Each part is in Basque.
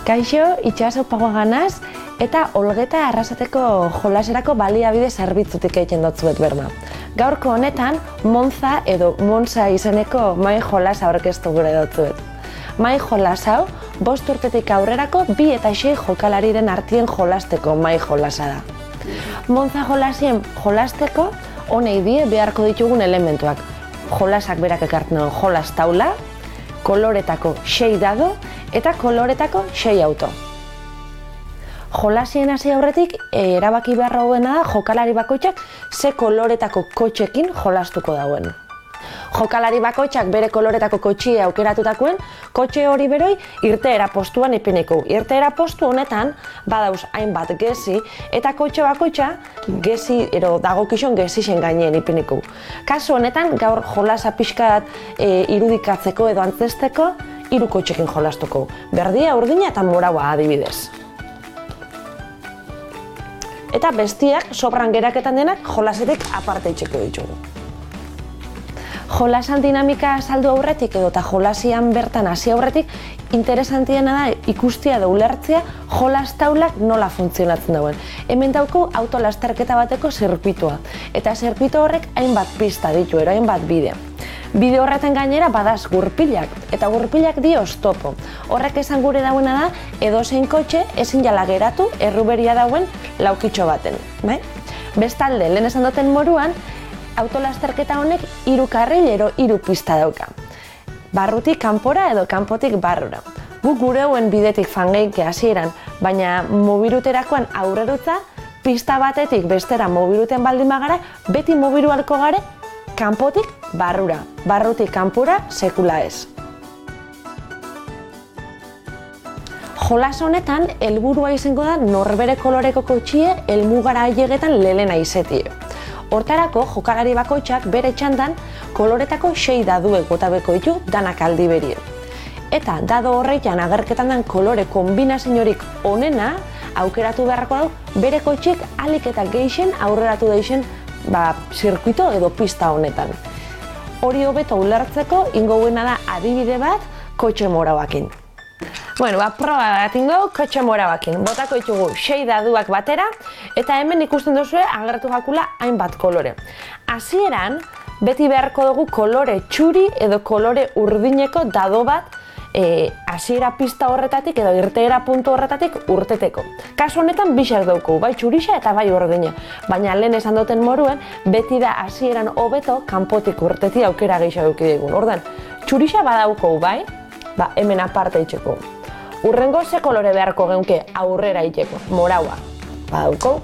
Kaixo, itxaso pagoaganaz eta Olgeta arrasateko jolaserako baliabide zerbitzutik egiten dotzuet berma. Gaurko honetan, Monza edo Monza izeneko mai jolas aurkeztu gure dotzuet. Mai jolas hau, 5 urtetik aurrerako 2 eta 6 jokalariren artien jolasteko mai jolasa da. Monza jolasien jolasteko honei die beharko ditugun elementuak. Jolasak berak ekartzen duen jolas taula, koloretako 6 dado eta koloretako 6 auto. Jolasien hasi aurretik erabaki beharra duena da jokalari bakoitzak ze koloretako kotxekin jolastuko dauen. Jokalari bakoitzak bere koloretako kotxia aukeratutakoen, kotxe hori beroi irteera postuan ipiniko. Irteera postu honetan badauz hainbat gezi eta kotxe bakoitza gezi dagokizon gezixen gainean ipiniko. Kasu honetan gaur jolasa pixkat irudikatzeko edo antzesteko 3 kotxekin jolastuko. Berdia, urdina eta moraua adibidez. Eta bestiak sobran geraketan denak jolasetik aparte itxeko ditugu. Jolasan dinamika saldu aurretik edo eta jolasian bertan hasi aurretik interesantiena da ikustia edo ulertzea jolas taulak nola funtzionatzen dauen. Hemen dauko autolasterketa bateko zirkuitua eta zirkuitu horrek hainbat pista ditu, hainbat bide. Bide horretan gainera badaz gurpilak, eta gurpilak dio oztopo. Horrek esan gure dauena da, edozein kotxe ezin jala geratu erruberia dauen laukitxo baten. Bestalde, lehen esan duten moruan, autolasterketa honek 3 karril ero 3 pista dauka. Barrutik kanpora edo kanpotik barrura. Guk gure hauen bidetik fangeike hasieran, baina mobiluterakoan aurrerutza, pista batetik bestera mobiluten baldin bagara, beti mobilu halko gare, kanpotik barrura, barrutik kanpora sekula ez. Jolas honetan, helburua izango da norbere koloreko kotxie helmugara ailegetan lelena izetie. Hortarako, jokalari bakoitzak bere txandan koloretako 6 daduek bota bekoitu danak aldi berien. Eta dado horreitan agerketan den kolore kombinaziorik onena aukeratu beharrako dau bere kotxiek alik eta gehixen aurreratu deixen zirkuito edo pista honetan. Hori hobeto ulertzeko ingoguena da adibide bat kotxe morauakin. Proba bat ingo kotxe morauakin. Botako ditugu 6 daduak batera eta hemen ikusten duzue agertu jakula hainbat kolore. Hasieran beti beharko dugu kolore txuri edo kolore urdineko dado bat hasiera pista horretatik edo irteera puntu horretatik urteteko. Kasu honetan bisak dauku, bai txurixa eta bai urdina. Baina lehen esan duten moruen, beti da hasieran hobeto kanpotik urteti aukera gehiago eduki digun. Ordan, txurixa badauko bai, hemen aparte itxeko. Urrengo ze kolore beharko geunke aurrera itxeko, moraua, badauko.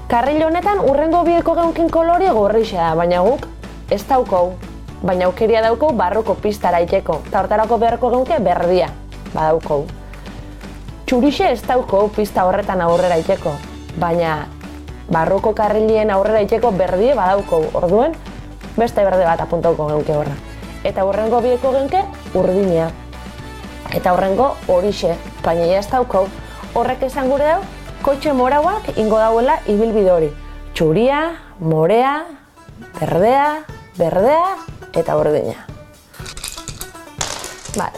Karril honetan urrengo bieko geunkin kolore gorrixa da, baina guk ez dauko. Baina aukeria dauko barruko pistara itxeko, eta hortarako beharko geunke berdia, badauko. Txurixe ez dauko pista horretan aurrera itxeko, baina barruko karrilien aurrera itxeko berdie badauko, orduen beste berde bat apuntauko geunke horra. Eta horrengo bieko geunke urdinea. Eta horrengo horixe, baina ez dauko, horrek esan gure dau, kotxe morauak ingo dauela ibilbide hori. Txuria, morea, berdea, eta urdina.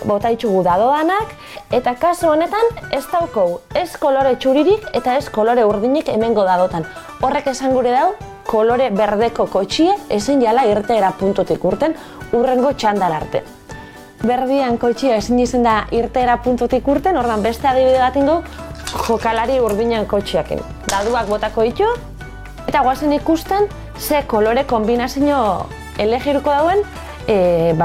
Bota itxugu dadodanak, eta kasu honetan ez daukou ez kolore txuririk eta ez kolore urdinik hemengo dadotan. Horrek esan gure dau, kolore berdeko kotxie ezin jala irteera puntutik urten urrengo txandar arte. Berdian kotxia ezin izen da irteera puntutik urten, ordan beste adibide bat ingo jokalari urdinan kotxiakin. Daduak botako ditu, eta guazen ikusten ze kolore kombinazio elegiruko dauen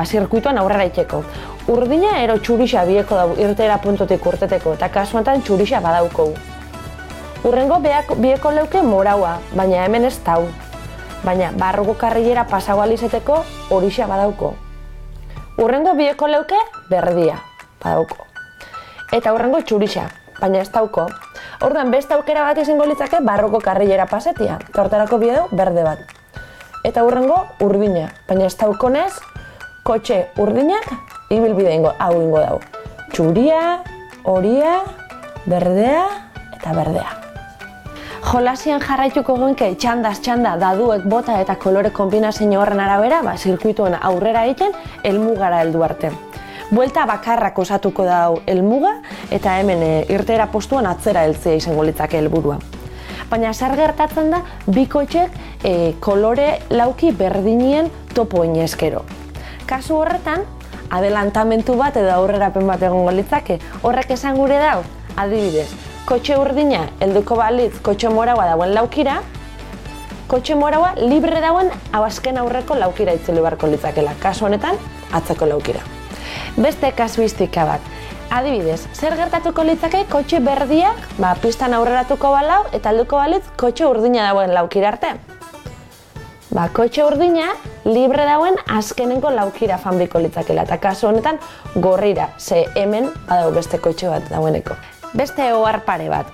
zirkuituan aurrera itxeko. Urdina ero txurixa bieko dau irteera puntutik urteteko eta kasu honetan txurixa badauko. Urrengo bieko leuke moraua, baina hemen ez dau. Baina barruko karrilera pasau alizeteko horixa badauko. Urrengo bieko leuke berdia, badauko. Eta urrengo txurixa, baina ez dauko. Orduan beste aukera bat izango litzake barruko karrilera pasetia, eta hortarako bide berde bat. Eta urrengo urdina, baina ez daukonez, kotxe urdinak ibilbide hau ingo dau. Txuria, horia, berdea eta berdea. Jolasian jarraituko genke txandaz txanda daduek bota eta kolore kombinazio horren arabera, zirkuituen aurrera egiten helmugara heldu arte. Buelta bakarrak osatuko dau helmuga eta hemen irteera postuan atzera heltzea izango litzake helburua. Baina zer gertatzen da bi kotxek kolore lauki berdinien topo inezkero. Kasu horretan, adelantamentu bat edo aurrerapen bat egongo litzake. Horrek esan gure dau, adibidez, kotxe urdina helduko balitz kotxe moraua dagoen laukira, kotxe moraua libre dagoen azken aurreko laukira itzuli beharko litzakela. Kasu honetan, atzeko laukira. Beste kasuistika bat. Adibidez, zer gertatuko litzake kotxe berdiak pistan aurreratuko balau eta helduko balitz kotxe urdina dagoen laukira arte. Kotxe urdina libre dagoen azkenengo laukira fanbiko litzakela eta kasu honetan gorrira, ze hemen badau beste kotxe bat dagoeneko. Beste ohar pare bat.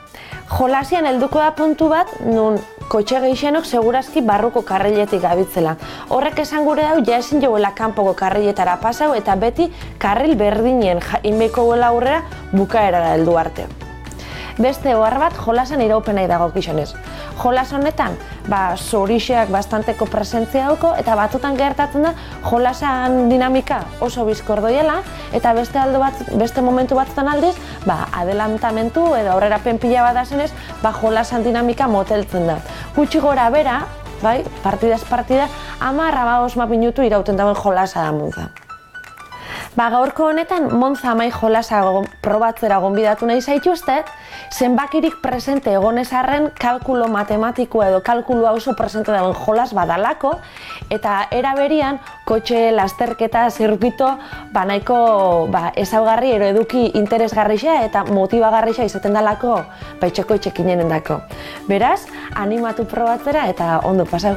Jolasian helduko da puntu bat nun kotxe gehixenok segurazki barruko karriletik gabitzela. Horrek esan gure dau ja ezin joela kanpoko karriletara pasau eta beti karril berdinen inbeiko goela aurrera bukaerara heldu arte. Beste ohar bat jolasan iraupenai dago gizonez. Jolas honetan, zorixeak bastanteko presentzia dauko eta batutan gertatzen da jolasan dinamika oso bizkor doiela eta beste momentu batzutan aldiz, adelantamentu edo aurrerapen pila bat dazenez, jolasan dinamika moteltzen da. Gutxi gora bera, partidaz partida, 10-15 minutu irauten dauen jolasa da Monza. Gaurko honetan, Monza amai jolasa probatzera gonbidatu nahi zaituztet, zenbakirik presente egonezarren kalkulo matematikoa edo kalkulua oso presente dagoen jolas badalako, eta era berian, kotxe lasterketa zirkuito nahiko ezaugarri ero eduki interesgarrixa eta motibagarrixa izaten dalako etxeko etxekinenen dako. Beraz, animatu probatzera eta ondo pasau.